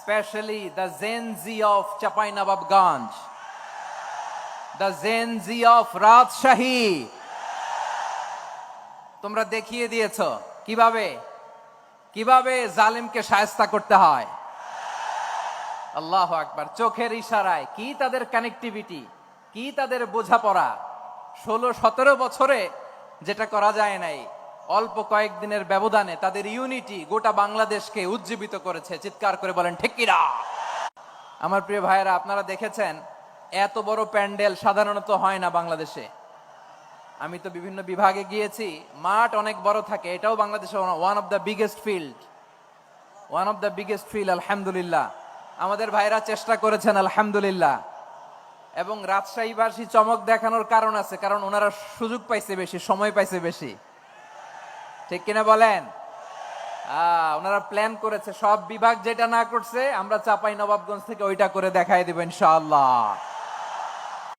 especially the Gen Z of Chapainababganj, the Gen Z of Rajshahi. তোমরা দেখিয়ে দিয়েছো কিভাবে কিভাবে জালিমকে শায়েস্তা করতে হয়। আল্লাহু আকবার। চোখের ইশারায় কি তাদের কানেক্টিভিটি, কি তাদের বোঝাপড়া। 16-17 বছরে যেটা করা যায় নাই, অল্প কয়েকদিনের ব্যবধানে তাদের ইউনিটি গোটা বাংলাদেশকে উজ্জীবিত করেছে। চিৎকার করে বলেন ঠিক কিনা। আমার প্রিয় ভাইয়েরা, আপনারা দেখেছেন এত বড় প্যান্ডেল সাধারণত হয় না বাংলাদেশে। আমি তো বিভিন্ন বিভাগে গিয়েছি, মাঠ অনেক বড় থাকে। এটাও বাংলাদেশে one of the biggest field. আলহামদুলিল্লাহ, আমাদের ভাইরা চেষ্টা করেছেন আলহামদুলিল্লাহ। এবং রাজশাহীবাসী চমক দেখানোর কারণ আছে, কারণ ওনারা সুযোগ পাইছে বেশি, সময় পাইছে বেশি। ঠিক কিনা বলেন? ওনারা প্ল্যান করেছে। সব বিভাগ যেটা না করছে আমরা চাঁপাইনবাবগঞ্জ থেকে ওইটা করে দেখাই দেব ইনশাআল্লাহ।